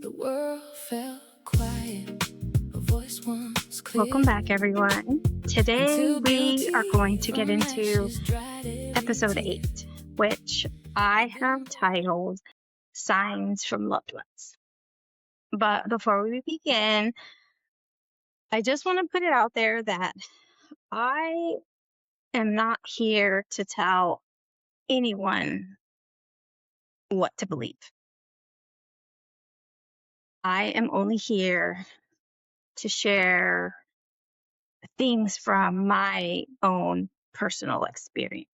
The world felt quiet. A voice was clear. Welcome back, everyone. Today we are going to get into episode 8, which I have titled Signs from Loved Ones. But before we begin, I just want to put it out there that I am not here to tell anyone what to believe. I am only here to share things from my own personal experience.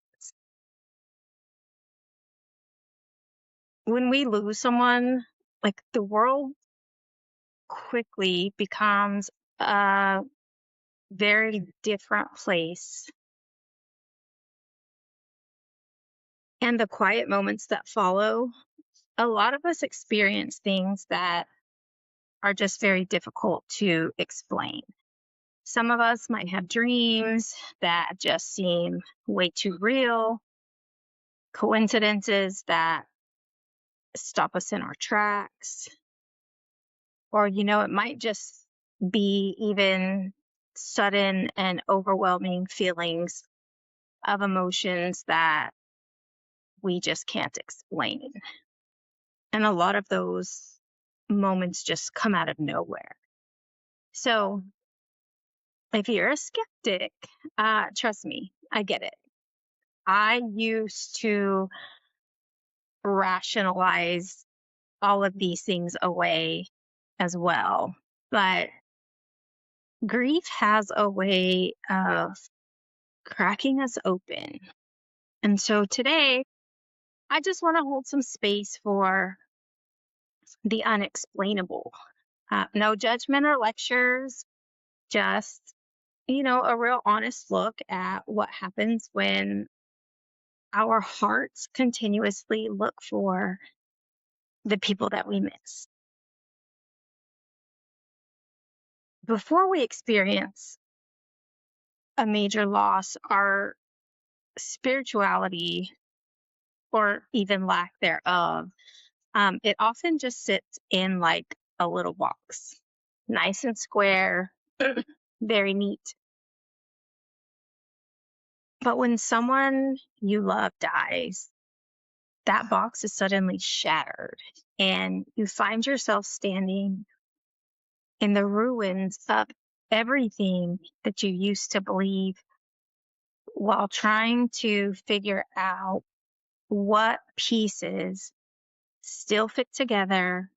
When we lose someone, like, the world quickly becomes a very different place. And the quiet moments that follow, a lot of us experience things that are just very difficult to explain. Some of us might have dreams that just seem way too real, coincidences that stop us in our tracks, or, it might just be even sudden and overwhelming feelings of emotions that we just can't explain. And a lot of those moments just come out of nowhere. So if you're a skeptic, trust me, I get it. I used to rationalize all of these things away as well. But grief has a way of cracking us open. And so today, I just want to hold some space for the unexplainable. No judgment or lectures, just, a real honest look at what happens when our hearts continuously look for the people that we miss. Before we experience a major loss, our spirituality, or even lack thereof, it often just sits in like a little box, nice and square, very neat. But when someone you love dies, that box is suddenly shattered, and you find yourself standing in the ruins of everything that you used to believe, while trying to figure out what pieces still fit together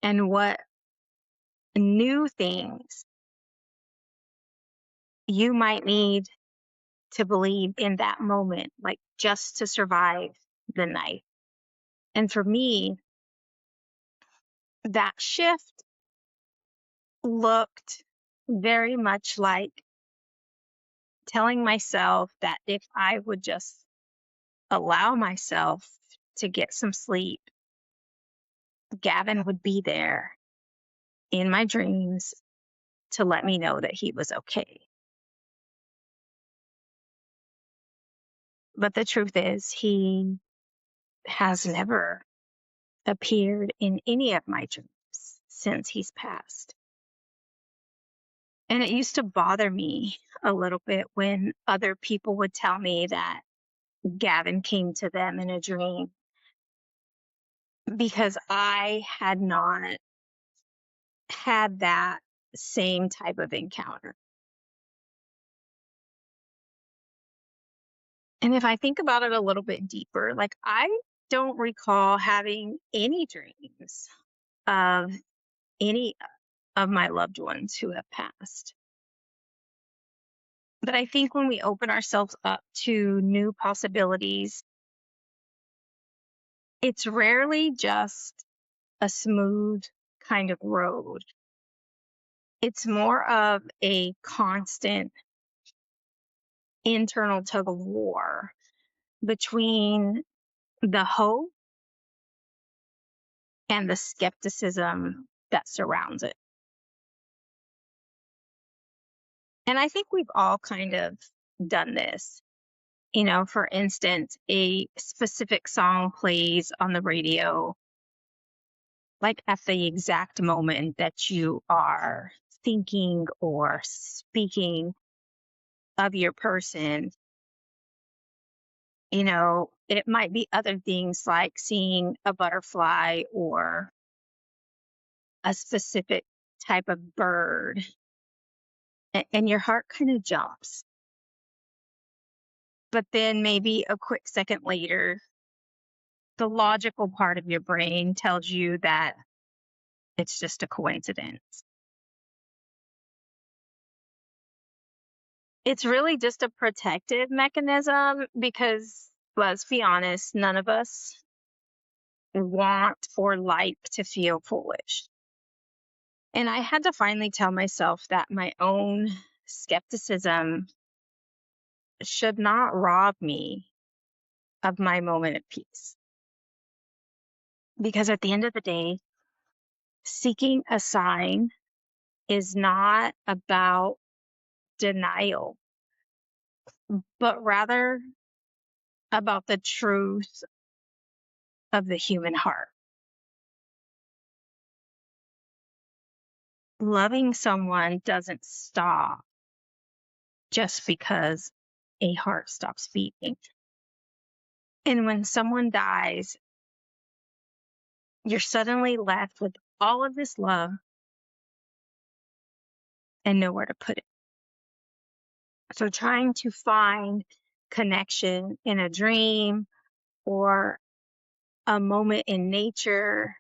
and what new things you might need to believe in that moment, like just to survive the night. And for me, that shift looked very much like telling myself that if I would just allow myself to get some sleep, Gavin would be there in my dreams to let me know that he was okay. But the truth is, he has never appeared in any of my dreams since he's passed. And it used to bother me a little bit when other people would tell me that Gavin came to them in a dream, because I had not had that same type of encounter. And if I think about it a little bit deeper, like, I don't recall having any dreams of any of my loved ones who have passed. But I think when we open ourselves up to new possibilities, it's rarely just a smooth kind of road. It's more of a constant internal tug of war between the hope and the skepticism that surrounds it. And I think we've all kind of done this. For instance, a specific song plays on the radio, like at the exact moment that you are thinking or speaking of your person. It might be other things like seeing a butterfly or a specific type of bird, and your heart kind of jumps. But then maybe a quick second later, the logical part of your brain tells you that it's just a coincidence. It's really just a protective mechanism because, let's be honest, none of us want or like to feel foolish. And I had to finally tell myself that my own skepticism should not rob me of my moment of peace. Because at the end of the day, seeking a sign is not about denial, but rather about the truth of the human heart. Loving someone doesn't stop just because a heart stops beating. And when someone dies, you're suddenly left with all of this love and nowhere to put it. So trying to find connection in a dream or a moment in nature,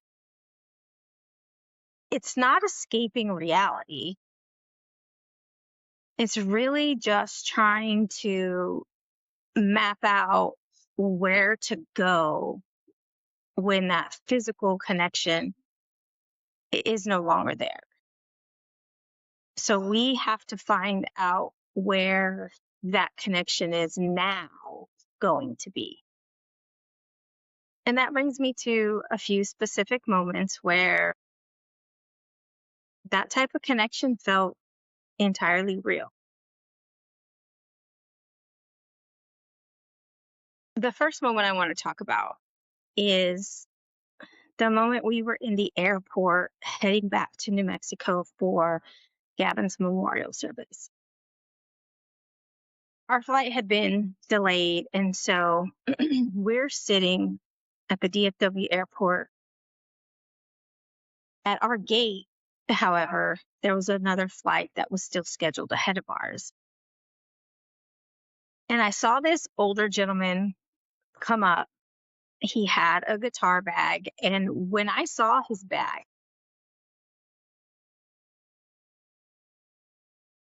it's not escaping reality. It's really just trying to map out where to go when that physical connection is no longer there. So we have to find out where that connection is now going to be. And that brings me to a few specific moments where that type of connection felt entirely real. The first moment I want to talk about is the moment we were in the airport heading back to New Mexico for Gavin's memorial service. Our flight had been delayed, and so we're sitting at the DFW airport. At our gate, however, there was another flight that was still scheduled ahead of ours. And I saw this older gentleman come up. He had a guitar bag, and when I saw his bag,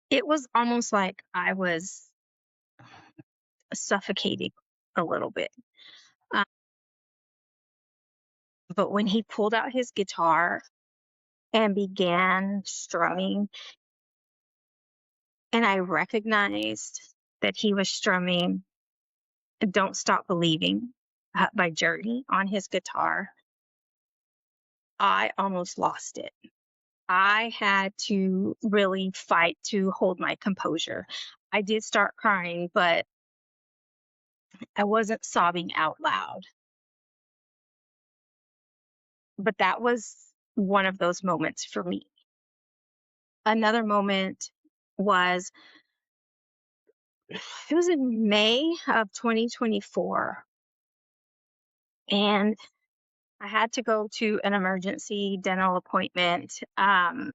it was almost like I was suffocating a little bit. But when he pulled out his guitar and began strumming, and I recognized that he was strumming Don't Stop Believing by Journey on his guitar, I almost lost it. I had to really fight to hold my composure. I did start crying, but I wasn't sobbing out loud. But that was one of those moments for me. Another moment was, it was in May of 2024. And I had to go to an emergency dental appointment. And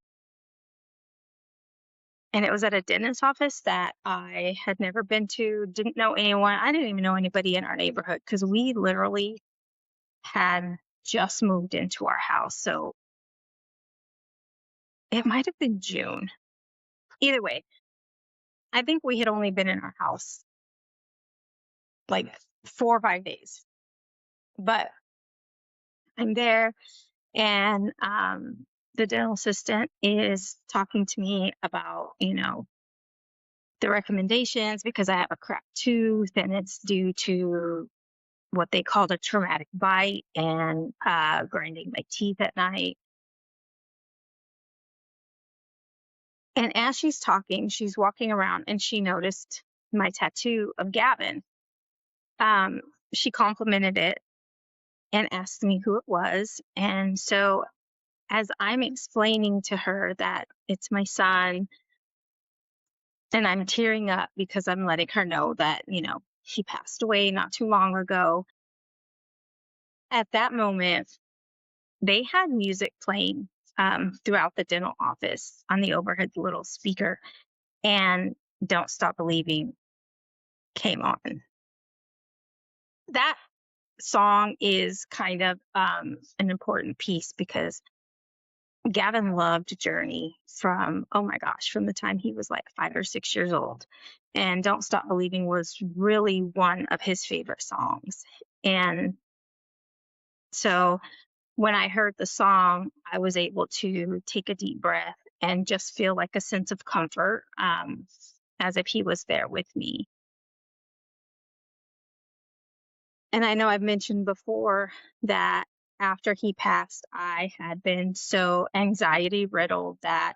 it was at a dentist's office that I had never been to, didn't know anyone. I didn't even know anybody in our neighborhood because we literally had just moved into our house. So it might have been June. Either way, I think we had only been in our house like 4 or 5 days. But I'm there, and the dental assistant is talking to me about, the recommendations because I have a cracked tooth and it's due to what they called a traumatic bite and grinding my teeth at night. And as she's talking, she's walking around and she noticed my tattoo of Gavin. she complimented it and asked me who it was. And so as I'm explaining to her that it's my son, and I'm tearing up because I'm letting her know that, he passed away not too long ago. At that moment, they had music playing throughout the dental office on the overhead little speaker, and Don't Stop Believing came on. That song is kind of an important piece because Gavin loved Journey from, oh my gosh, from the time he was like 5 or 6 years old. And Don't Stop Believing was really one of his favorite songs. And so when I heard the song, I was able to take a deep breath and just feel like a sense of comfort, as if he was there with me. And I know I've mentioned before that after he passed, I had been so anxiety riddled that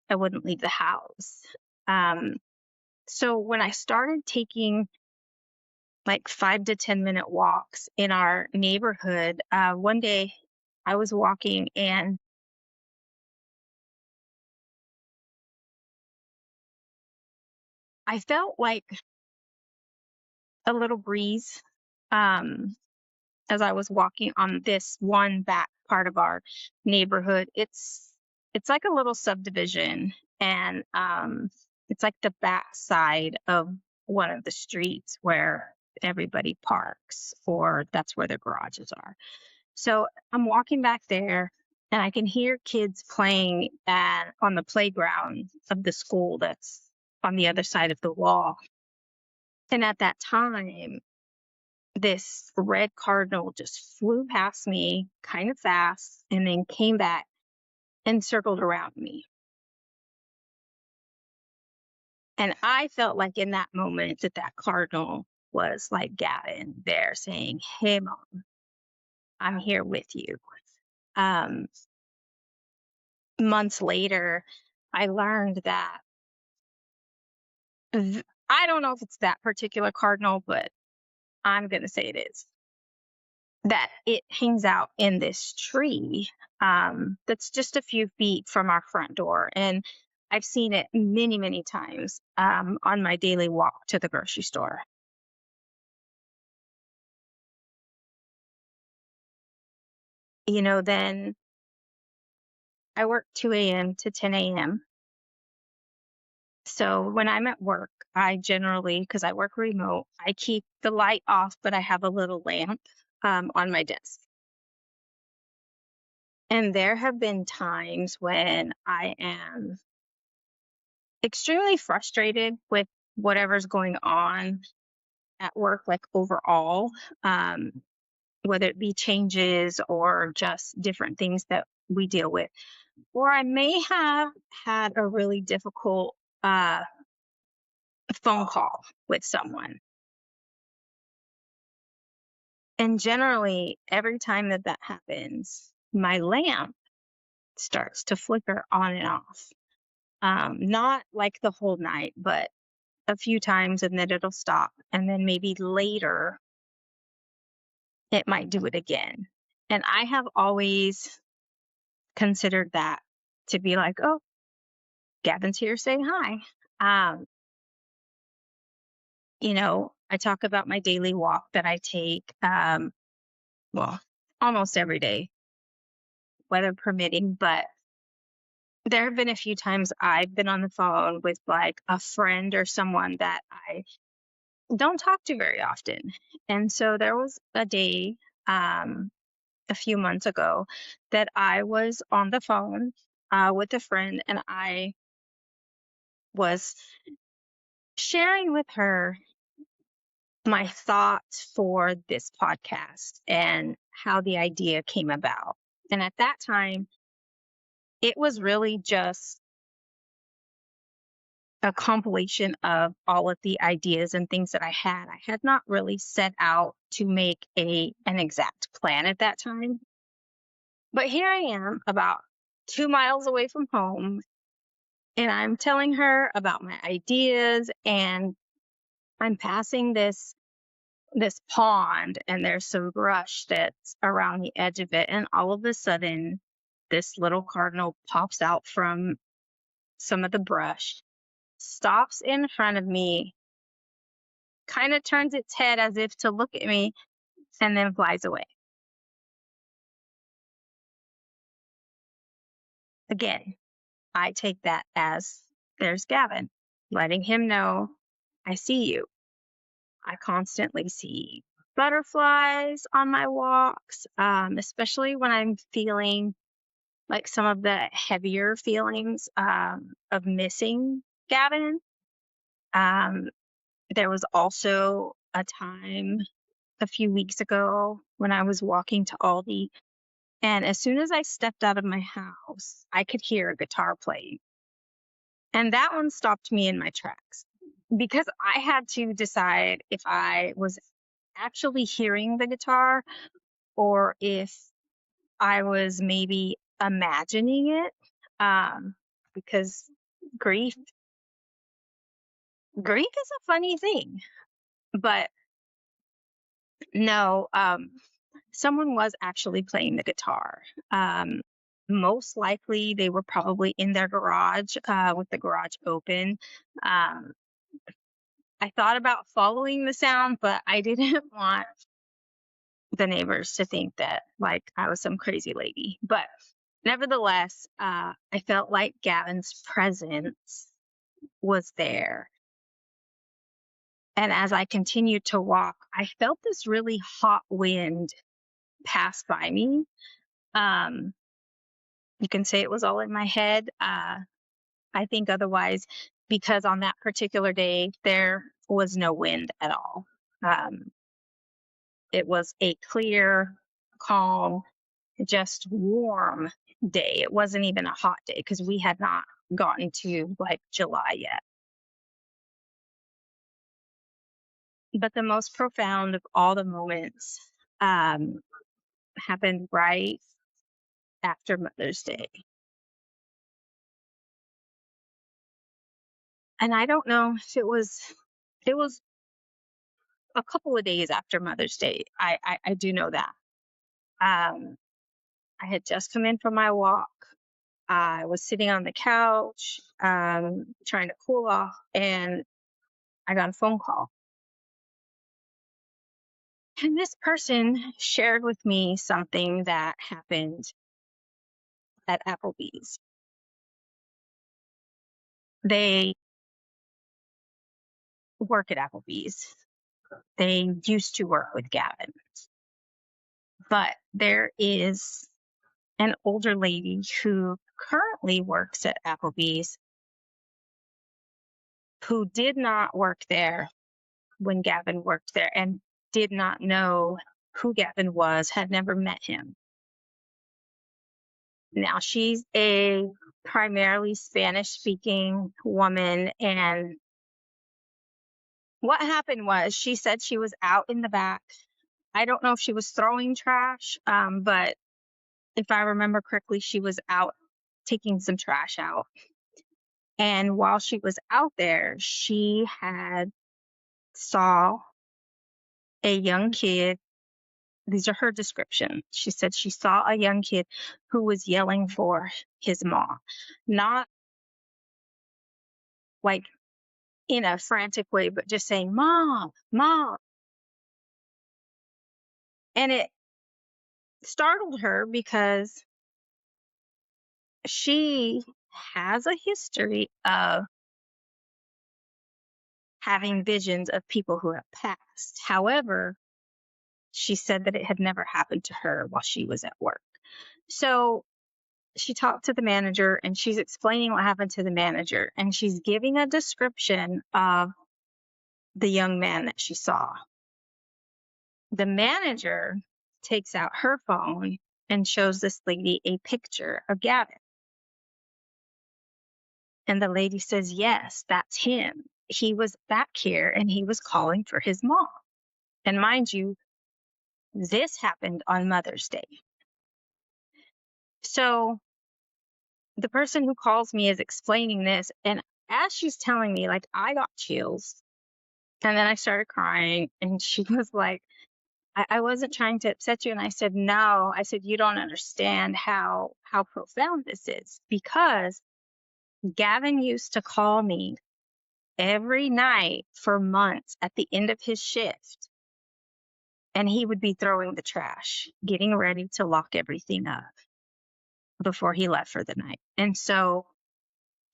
I wouldn't leave the house. Um, so when I started taking like 5 to 10 minute walks in our neighborhood, one day I was walking and I felt like a little breeze um, as I was walking on this one back part of our neighborhood. It's like a little subdivision, and it's like the back side of one of the streets where everybody parks, or that's where their garages are. So I'm walking back there, and I can hear kids playing on the playground of the school that's on the other side of the wall. And at that time, this red cardinal just flew past me kind of fast and then came back and circled around me. And I felt like in that moment that cardinal was like Gavin there saying, "Hey, Mom, I'm here with you." Um, Months later, I learned that I don't know if it's that particular cardinal, but I'm going to say it is. That it hangs out in this tree that's just a few feet from our front door. And I've seen it many, many times on my daily walk to the grocery store. Then I work 2 a.m. to 10 a.m. So when I'm at work, I generally, because I work remote, I keep the light off, but I have a little lamp on my desk. And there have been times when I am extremely frustrated with whatever's going on at work, like overall, um, whether it be changes or just different things that we deal with. Or I may have had a really difficult phone call with someone. And generally, every time that happens, my lamp starts to flicker on and off. Not like the whole night, but a few times, and then it'll stop. And then maybe later, it might do it again. And I have always considered that to be like, oh, Gavin's here saying hi. Um, I talk about my daily walk that I take, well, almost every day, weather permitting, but there have been a few times I've been on the phone with like a friend or someone that I don't talk to very often. And so there was a day, a few months ago, that I was on the phone with a friend, and I was sharing with her my thoughts for this podcast and how the idea came about. And at that time, it was really just a compilation of all of the ideas and things that I had. I had not really set out to make an exact plan at that time. But here I am, about 2 miles away from home, and I'm telling her about my ideas, and I'm passing this this pond, and there's some brush that's around the edge of it. And all of a sudden, this little cardinal pops out from some of the brush, stops in front of me, kind of turns its head as if to look at me, and then flies away. Again, I take that as there's Gavin, letting him know I see you. I constantly see butterflies on my walks, especially when I'm feeling like some of the heavier feelings of missing Gavin. Um, there was also a time a few weeks ago when I was walking to Aldi, and as soon as I stepped out of my house, I could hear a guitar playing. And that one stopped me in my tracks because I had to decide if I was actually hearing the guitar or if I was maybe imagining it. Because grief grief is a funny thing. But no, someone was actually playing the guitar. Um, Most likely they were probably in their garage with the garage open. Um, I thought about following the sound, but I didn't want the neighbors to think that like I was some crazy lady. But nevertheless, I felt like Gavin's presence was there. And as I continued to walk, I felt this really hot wind pass by me. Um, you can say it was all in my head. I think otherwise, because on that particular day, there was no wind at all. Um, it was a clear, calm, just warm day. It wasn't even a hot day because we had not gotten to like July yet. But the most profound of all the moments um, happened right after Mother's Day. And I don't know if it was a couple of days after Mother's Day. I do know that. Um, I had just come in from my walk. I was sitting on the couch, trying to cool off, and I got a phone call. And this person shared with me something that happened at Applebee's. They work at Applebee's. They used to work with Gavin. But there is an older lady who currently works at Applebee's who did not work there when Gavin worked there and did not know who Gavin was, had never met him. Now, she's a primarily Spanish speaking woman. And what happened was she said she was out in the back. I don't know if she was throwing trash, but if I remember correctly, she was out taking some trash out. And while she was out there, she had saw a young kid. These are her descriptions. She said she saw a young kid who was yelling for his mom, not like in a frantic way, but just saying, "Mom, mom." And it startled her because she has a history of having visions of people who have passed. However, she said that it had never happened to her while she was at work. So she talked to the manager and she's explaining what happened to the manager, and she's giving a description of the young man that she saw. The manager takes out her phone and shows this lady a picture of Gavin. And the lady says, yes, that's him. He was back here and he was calling for his mom. And mind you, this happened on Mother's Day. So the person who calls me is explaining this. And as she's telling me, like, I got chills. And then I started crying, and she was like, I wasn't trying to upset you. And I said, no. I said, you don't understand how profound this is, because Gavin used to call me every night for months at the end of his shift, and he would be throwing the trash, getting ready to lock everything up before he left for the night. And so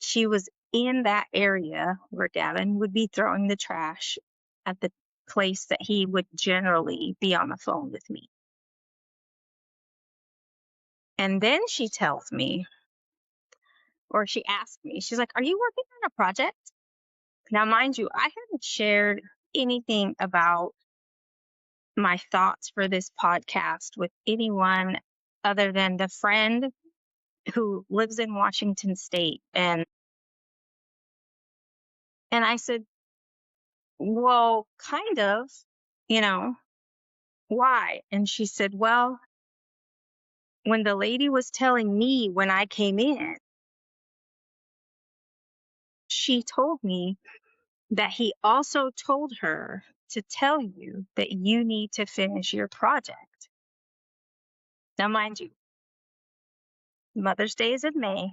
she was in that area where Gavin would be throwing the trash at the place that he would generally be on the phone with me. And then she tells me, or she asked me, she's like, are you working on a project? Now, mind you, I hadn't shared anything about my thoughts for this podcast with anyone other than the friend who lives in Washington State. And I said, well, kind of, you know, why? And she said, well, when the lady was telling me when I came in, she told me that he also told her to tell you that you need to finish your project. Now, mind you, Mother's Day is in May.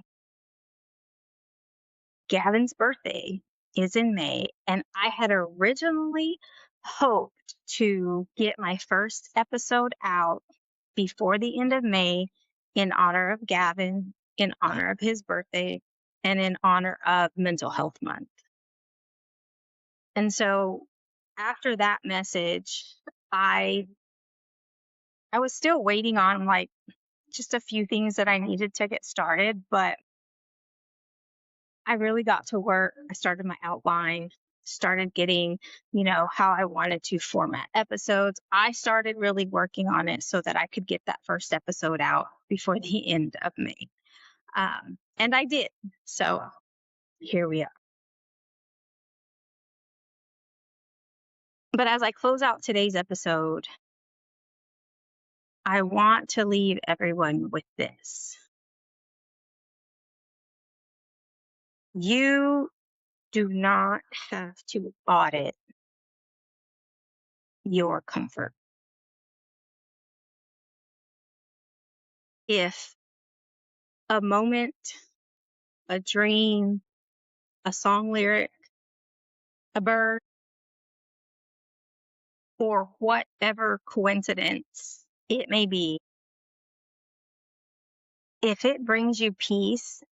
Gavin's birthday is in May, and I had originally hoped to get my first episode out before the end of May in honor of Gavin, in honor of his birthday, and in honor of Mental Health Month. And so after that message, I was still waiting on like just a few things that I needed to get started, but I really got to work. I started my outline, started getting, how I wanted to format episodes. I started really working on it so that I could get that first episode out before the end of May. And I did. So here we are. But as I close out today's episode, I want to leave everyone with this. You do not have to audit your comfort. If a moment, a dream, a song lyric, a bird, or whatever coincidence it may be, if it brings you peace,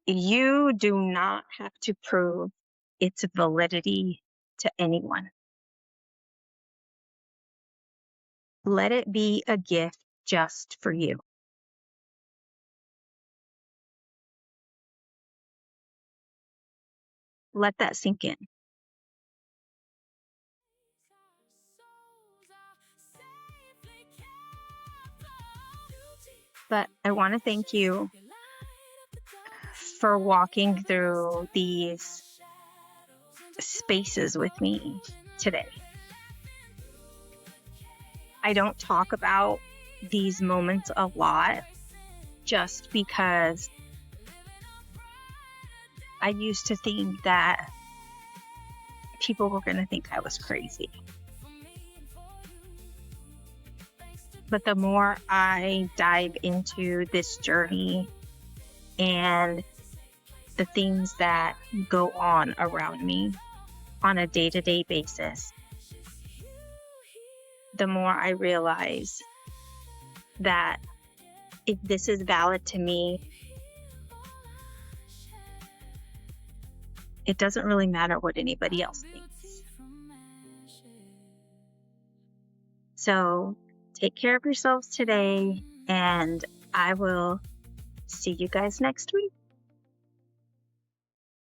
you do not have to prove its validity to anyone. Let it be a gift just for you. Let that sink in. But I want to thank you for walking through these spaces with me today. I don't talk about these moments a lot just because I used to think that people were going to think I was crazy. But the more I dive into this journey and the things that go on around me on a day-to-day basis, the more I realize that if this is valid to me, it doesn't really matter what anybody else thinks. So take care of yourselves today, and I will see you guys next week.